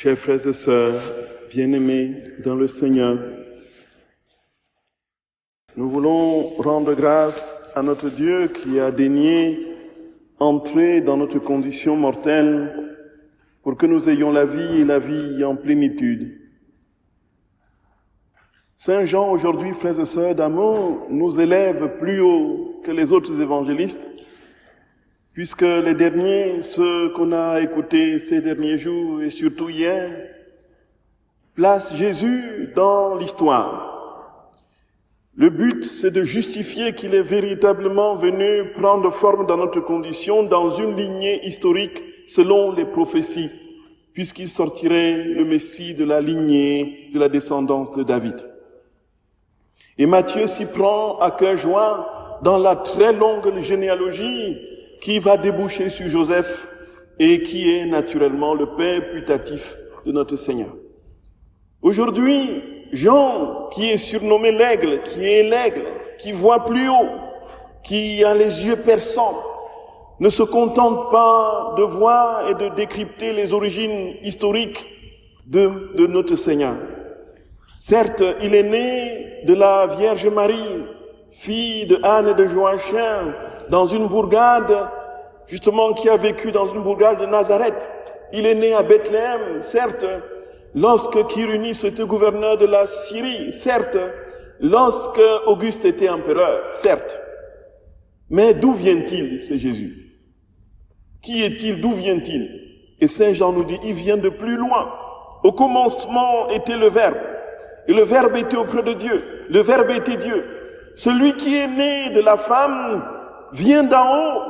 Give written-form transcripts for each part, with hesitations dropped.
Chers frères et sœurs, bien-aimés dans le Seigneur, nous voulons rendre grâce à notre Dieu qui a daigné entrer dans notre condition mortelle pour que nous ayons la vie et la vie en plénitude. Saint Jean, aujourd'hui, frères et sœurs d'amour, nous élève plus haut que les autres évangélistes, puisque les derniers, ceux qu'on a écoutés ces derniers jours et surtout hier, placent Jésus dans l'histoire. Le but, c'est de justifier qu'il est véritablement venu prendre forme dans notre condition, dans une lignée historique selon les prophéties, puisqu'il sortirait le Messie de la lignée de la descendance de David. Et Matthieu s'y prend à cœur joie dans la très longue généalogie qui va déboucher sur Joseph et qui est naturellement le père putatif de notre Seigneur. Aujourd'hui, Jean, qui est surnommé l'aigle, qui voit plus haut, qui a les yeux perçants, ne se contente pas de voir et de décrypter les origines historiques de notre Seigneur. Certes, il est né de la Vierge Marie, fille de Anne et de Joachim, dans une bourgade, justement, qui a vécu dans une bourgade de Nazareth. Il est né à Bethléem, certes, lorsque Quirinus était gouverneur de la Syrie, certes, lorsque Auguste était empereur, certes. Mais d'où vient-il, ce Jésus? Qui est-il? D'où vient-il? Et Saint Jean nous dit, il vient de plus loin. Au commencement était le Verbe. Et le Verbe était auprès de Dieu. Le Verbe était Dieu. Celui qui est né de la femme vient d'en haut.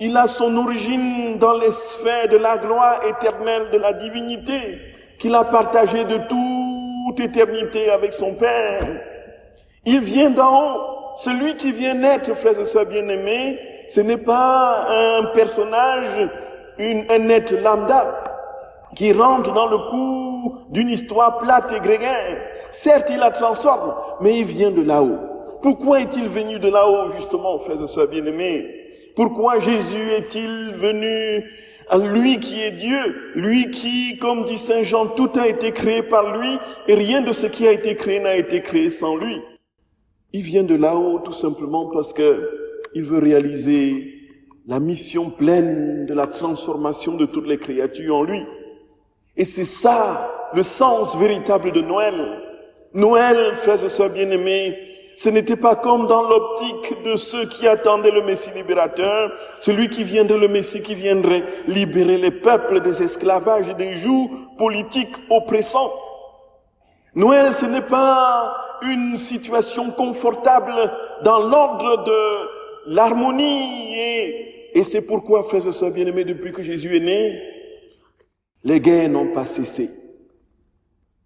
Il a son origine dans les sphères de la gloire éternelle de la divinité qu'il a partagée de toute éternité avec son Père. Il vient d'en haut. Celui qui vient naître, frères et sœurs bien-aimés, ce n'est pas un personnage, un être lambda qui rentre dans le coup d'une histoire plate et grégaire. Certes, il la transforme, mais il vient de là-haut. Pourquoi est-il venu de là-haut, justement, frères et sœurs bien-aimés? Pourquoi Jésus est-il venu à lui qui est Dieu, lui qui, comme dit Saint Jean, tout a été créé par lui et rien de ce qui a été créé n'a été créé sans lui? Il vient de là-haut tout simplement parce que il veut réaliser la mission pleine de la transformation de toutes les créatures en lui. Et c'est ça, le sens véritable de Noël. Noël, frères et sœurs bien-aimés, ce n'était pas comme dans l'optique de ceux qui attendaient le Messie libérateur, celui qui viendrait, le Messie qui viendrait libérer les peuples des esclavages et des jougs politiques oppressants. Noël, ce n'est pas une situation confortable dans l'ordre de l'harmonie et c'est pourquoi, frères et sœurs bien-aimés, depuis que Jésus est né, les guerres n'ont pas cessé.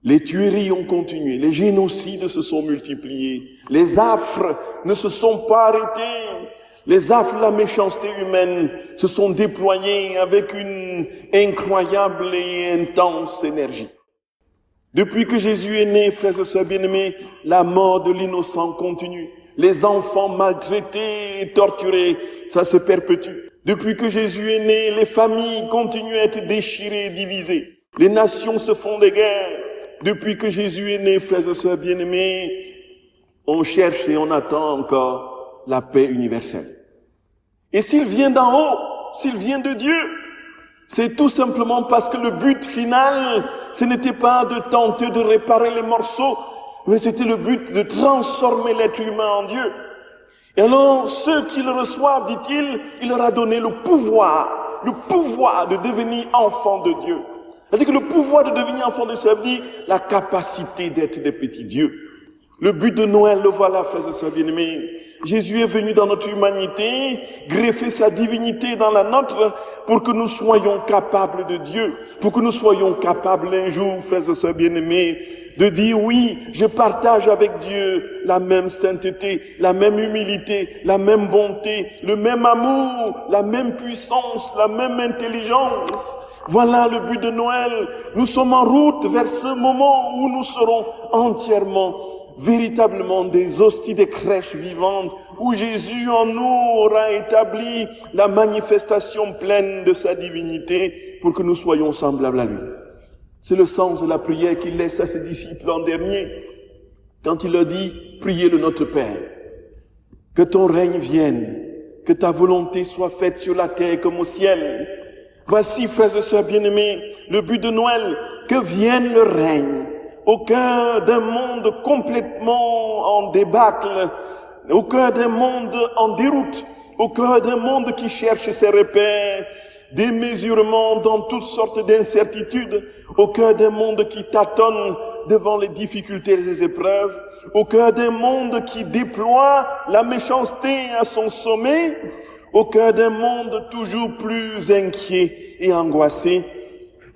Les tueries ont continué. Les génocides se sont multipliés. Les affres ne se sont pas arrêtés. Les affres de la méchanceté humaine se sont déployés avec une incroyable et intense énergie. Depuis que Jésus est né, frères et sœurs bien-aimés, la mort de l'innocent continue. Les enfants maltraités et torturés, ça se perpétue. Depuis que Jésus est né, les familles continuent à être déchirées et divisées. Les nations se font des guerres. Depuis que Jésus est né, frères et sœurs bien-aimés, on cherche et on attend encore la paix universelle. Et s'il vient d'en haut, s'il vient de Dieu, c'est tout simplement parce que le but final, ce n'était pas de tenter de réparer les morceaux, mais c'était le but de transformer l'être humain en Dieu. Et alors, ceux qui le reçoivent, dit-il, il leur a donné le pouvoir de devenir enfants de Dieu. C'est-à-dire que le pouvoir de devenir enfant de Dieu, ça veut dire la capacité d'être des petits dieux. Le but de Noël, le voilà, frères et sœurs bien-aimés. Jésus est venu dans notre humanité, greffer sa divinité dans la nôtre pour que nous soyons capables de Dieu, pour que nous soyons capables un jour, frères et sœurs bien-aimés, de dire oui, je partage avec Dieu la même sainteté, la même humilité, la même bonté, le même amour, la même puissance, la même intelligence. Voilà le but de Noël. Nous sommes en route vers ce moment où nous serons entièrement, véritablement des hosties, des crèches vivantes, où Jésus en nous aura établi la manifestation pleine de sa divinité pour que nous soyons semblables à lui. C'est le sens de la prière qu'il laisse à ses disciples l'an dernier, quand il leur dit « Priez le Notre Père, que ton règne vienne, que ta volonté soit faite sur la terre comme au ciel. » Voici, frères et sœurs bien-aimés, le but de Noël, que vienne le règne au cœur d'un monde complètement en débâcle, au cœur d'un monde en déroute, au cœur d'un monde qui cherche ses repères, démesurement dans toutes sortes d'incertitudes, au cœur d'un monde qui tâtonne devant les difficultés et les épreuves, au cœur d'un monde qui déploie la méchanceté à son sommet, au cœur d'un monde toujours plus inquiet et angoissé.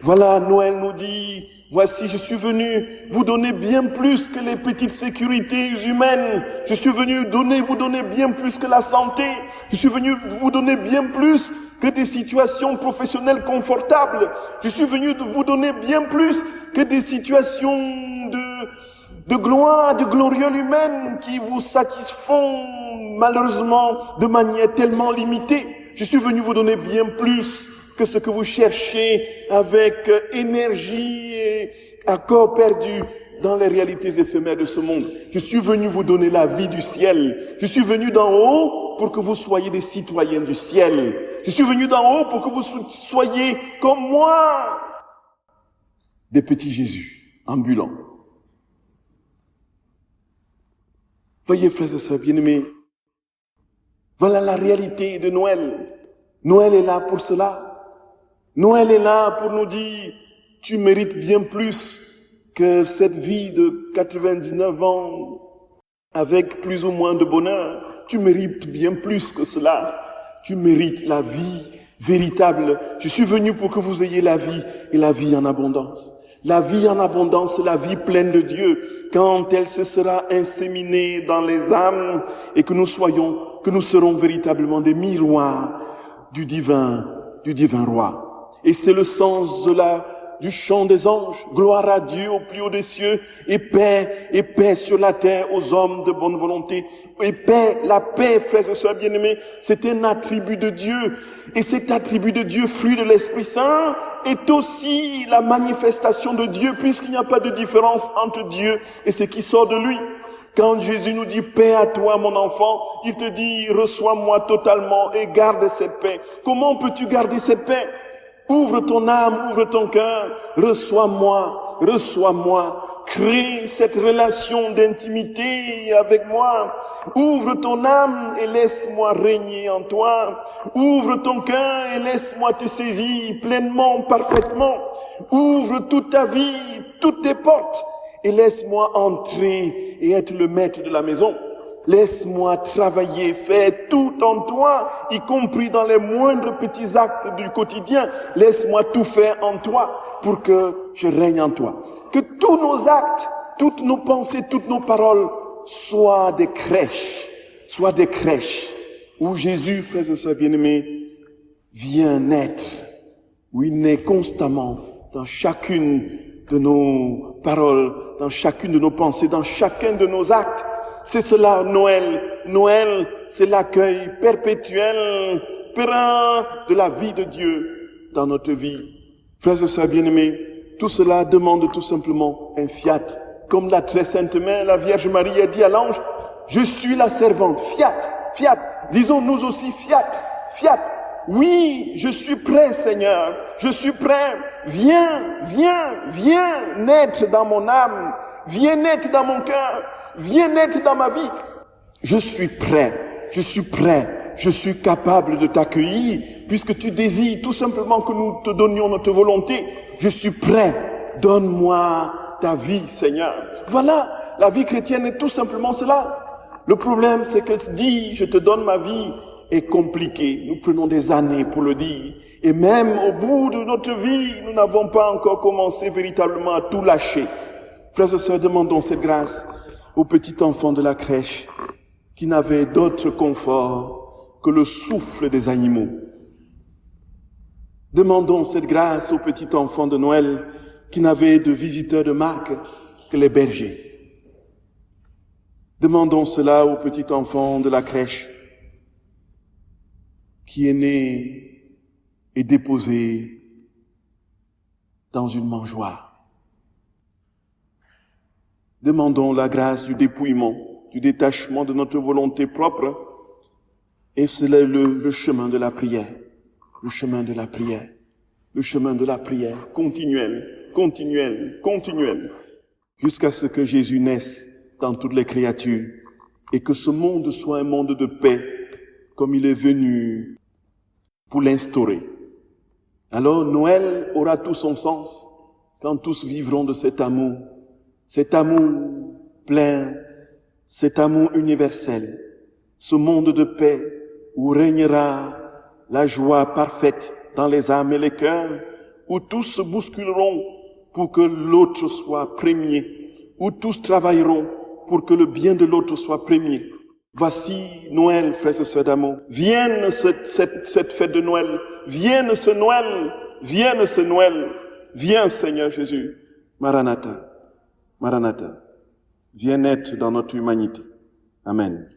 Voilà, Noël nous dit, voici, je suis venu vous donner bien plus que les petites sécurités humaines. Je suis venu vous donner bien plus que la santé. Je suis venu vous donner bien plus que des situations professionnelles confortables. Je suis venu vous donner bien plus que des situations de gloire, de gloriole humaine qui vous satisfont malheureusement de manière tellement limitée. Je suis venu vous donner bien plus que ce que vous cherchez avec énergie et à corps perdu dans les réalités éphémères de ce monde. Je suis venu vous donner la vie du ciel. Je suis venu d'en haut pour que vous soyez des citoyens du ciel. Je suis venu d'en haut pour que vous soyez comme moi, des petits Jésus ambulants. Voyez, frères et sœurs bien-aimés, voilà la réalité de Noël. Noël est là pour cela. Noël est là pour nous dire, tu mérites bien plus que cette vie de 99 ans avec plus ou moins de bonheur. Tu mérites bien plus que cela. Tu mérites la vie véritable. Je suis venu pour que vous ayez la vie et la vie en abondance. La vie en abondance, la vie pleine de Dieu, quand elle se sera inséminée dans les âmes et que nous serons véritablement des miroirs du divin roi. Et c'est le sens du chant des anges. Gloire à Dieu au plus haut des cieux et paix sur la terre aux hommes de bonne volonté. Et paix, la paix, frères et sœurs bien-aimés, c'est un attribut de Dieu. Et cet attribut de Dieu, fruit de l'Esprit Saint, est aussi la manifestation de Dieu, puisqu'il n'y a pas de différence entre Dieu et ce qui sort de lui. Quand Jésus nous dit « paix à toi, mon enfant », il te dit « reçois-moi totalement et garde cette paix ». Comment peux-tu garder cette paix ? Ouvre ton âme, ouvre ton cœur, reçois-moi, crée cette relation d'intimité avec moi. Ouvre ton âme et laisse-moi régner en toi. Ouvre ton cœur et laisse-moi te saisir pleinement, parfaitement. Ouvre toute ta vie, toutes tes portes et laisse-moi entrer et être le maître de la maison. Laisse-moi travailler, faire tout en toi, y compris dans les moindres petits actes du quotidien. Laisse-moi tout faire en toi pour que je règne en toi. Que tous nos actes, toutes nos pensées, toutes nos paroles soient des crèches où Jésus, frères et sœurs bien-aimés, vient naître, où il naît constamment dans chacune de nos paroles, dans chacune de nos pensées, dans chacun de nos actes. C'est cela, Noël. Noël, c'est l'accueil perpétuel, périn de la vie de Dieu dans notre vie. Frères et sœurs bien-aimés, tout cela demande tout simplement un fiat. Comme la très sainte mère, la Vierge Marie a dit à l'ange, je suis la servante. Fiat. Disons nous aussi fiat. Oui, je suis prêt, Seigneur. Je suis prêt. Viens naître dans mon âme. Viens naître dans mon cœur. Viens naître dans ma vie. Je suis prêt. Je suis capable de t'accueillir puisque tu désires tout simplement que nous te donnions notre volonté. Je suis prêt. Donne-moi ta vie, Seigneur. Voilà, la vie chrétienne est tout simplement cela. Le problème, c'est que dire je te donne ma vie est compliqué. Nous prenons des années pour le dire. Et même au bout de notre vie, nous n'avons pas encore commencé véritablement à tout lâcher. Frères et sœurs, demandons cette grâce aux petits enfants de la crèche qui n'avaient d'autre confort que le souffle des animaux. Demandons cette grâce aux petits enfants de Noël qui n'avaient de visiteurs de marque que les bergers. Demandons cela aux petits enfants de la crèche qui est né et déposé dans une mangeoire. Demandons la grâce du dépouillement, du détachement de notre volonté propre, et c'est le chemin de la prière, le chemin de la prière, le chemin de la prière continuelle, continuelle, continuelle, jusqu'à ce que Jésus naisse dans toutes les créatures et que ce monde soit un monde de paix comme il est venu pour l'instaurer. Alors Noël aura tout son sens quand tous vivront de cet amour plein, cet amour universel, ce monde de paix où régnera la joie parfaite dans les âmes et les cœurs, où tous se bousculeront pour que l'autre soit premier, où tous travailleront pour que le bien de l'autre soit premier. Voici Noël, frères et sœurs d'amour. Vienne cette fête de Noël. Vienne ce Noël. Vienne ce Noël. Viens, Seigneur Jésus. Maranatha. Maranatha. Viens naître dans notre humanité. Amen.